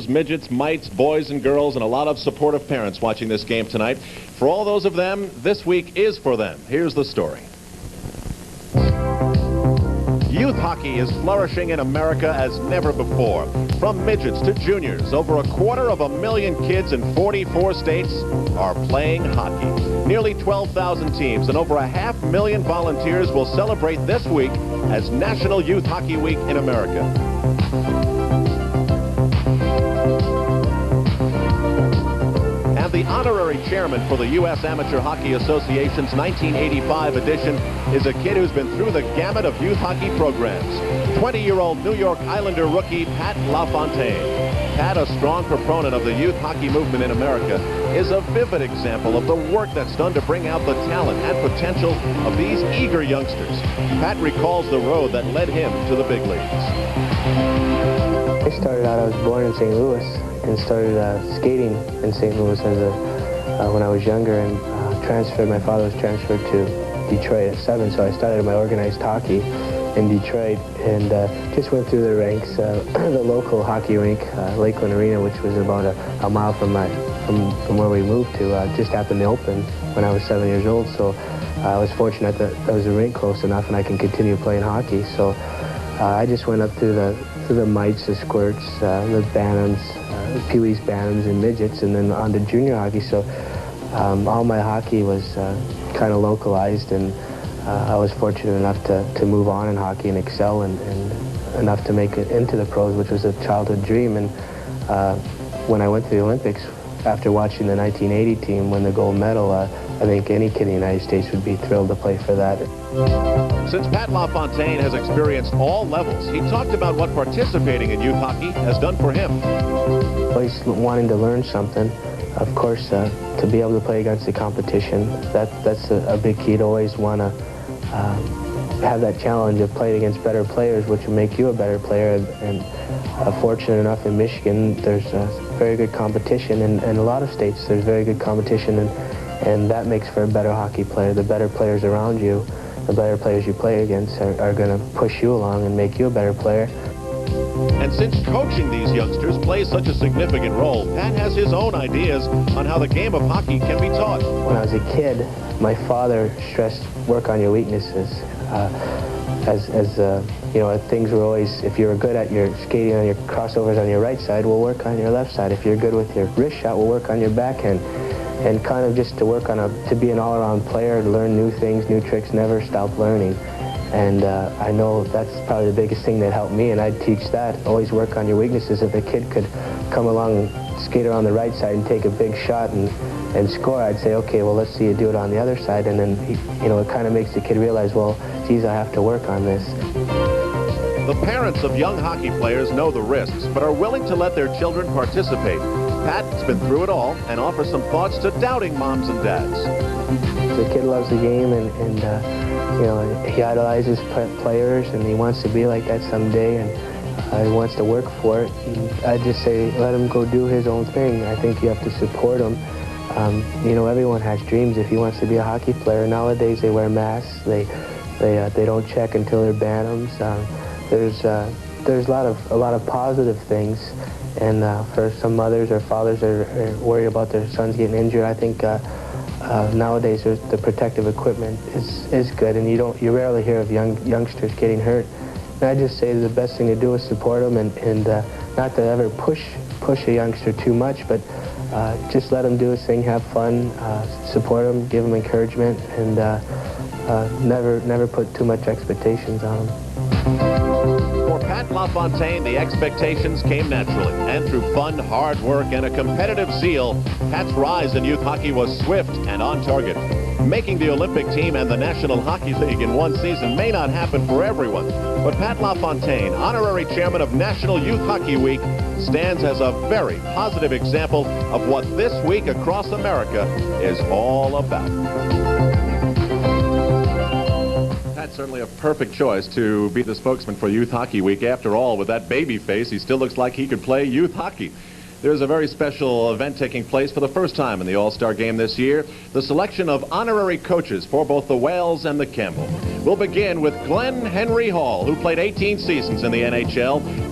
Midgets, mites, boys and girls, and a lot of supportive parents watching this game tonight. For all those of them, this week is for them. Here's the story. Youth hockey is flourishing in America as never before. From midgets to juniors, over 250,000 kids in 44 states are playing hockey. Nearly 12,000 teams and over 500,000 volunteers will celebrate this week as National Youth Hockey Week in America. The honorary chairman for the U.S. Amateur Hockey Association's 1985 edition is a kid who's been through the gamut of youth hockey programs. 20-year-old New York Islander rookie Pat LaFontaine. Pat, a strong proponent of the youth hockey movement in America, is a vivid example of the work that's done to bring out the talent and potential of these eager youngsters. Pat recalls the road that led him to the big leagues. I started out, I was born in St. Louis, and started skating in St. Louis when I was younger, and my father was transferred to Detroit at 7, so I started my organized hockey in Detroit and just went through the ranks. The local hockey rink, Lakeland Arena, which was about a mile from where we moved to, just happened to open when I was 7 years old, so I was fortunate that there was a rink close enough and I can continue playing hockey. So I just went up through the mites, the squirts, the bantams, Pee-wee's, bantams, and midgets, and then on to junior hockey. So all my hockey was kind of localized, and I was fortunate enough to move on in hockey and excel, and enough to make it into the pros, which was a childhood dream. And when I went to the Olympics, after watching the 1980 team win the gold medal, I think any kid in the United States would be thrilled to play for that. Since Pat LaFontaine has experienced all levels, he talked about what participating in youth hockey has done for him. Always wanting to learn something. Of course, to be able to play against the competition, that's a big key, to always want to have that challenge of playing against better players, which will make you a better player. And fortunate enough in Michigan, there's very good competition, and in a lot of states there's very good competition, and that makes for a better hockey player. The better players around you, the better players you play against are going to push you along and make you a better player. And since coaching these youngsters plays such a significant role, Pat has his own ideas on how the game of hockey can be taught. When I was a kid, my father stressed work on your weaknesses. You know, things were always, if you were good at your skating on your crossovers on your right side, we'll work on your left side. If you're good with your wrist shot, we'll work on your backhand. And kind of just to work on to be an all-around player, to learn new things, new tricks, never stop learning. And I know that's probably the biggest thing that helped me, and I'd teach that. Always work on your weaknesses. If a kid could come along and skate around the right side and take a big shot and score, I'd say, okay, well, let's see you do it on the other side. And then, you know, it kind of makes the kid realize, well, geez, I have to work on this. The parents of young hockey players know the risks, but are willing to let their children participate. Pat's been through it all and offers some thoughts to doubting moms and dads. The kid loves the game, and you know, he idolizes players, and he wants to be like that someday, and he wants to work for it. And I just say, let him go do his own thing. I think you have to support him. You know, everyone has dreams. If he wants to be a hockey player, nowadays they wear masks. They don't check until they're bantams. There's a lot of positive things, and for some mothers or fathers that are worried about their sons getting injured, I think nowadays the protective equipment is good, and you rarely hear of youngsters getting hurt. And I just say the best thing to do is support them, and not to ever push a youngster too much, but just let him do his thing, have fun, support him, give him encouragement, and never put too much expectations on him. For Pat LaFontaine, the expectations came naturally, and through fun, hard work, and a competitive zeal, Pat's rise in youth hockey was swift and on target. Making the Olympic team and the National Hockey League in one season may not happen for everyone, but Pat LaFontaine, honorary chairman of National Youth Hockey Week, stands as a very positive example of what this week across America is all about. That's certainly a perfect choice to be the spokesman for Youth Hockey Week. After all, with that baby face, he still looks like he could play youth hockey. There's a very special event taking place for the first time in the All-Star Game this year, the selection of honorary coaches for both the Whales and the Campbell. We'll begin with Glenn Henry Hall, who played 18 seasons in the NHL.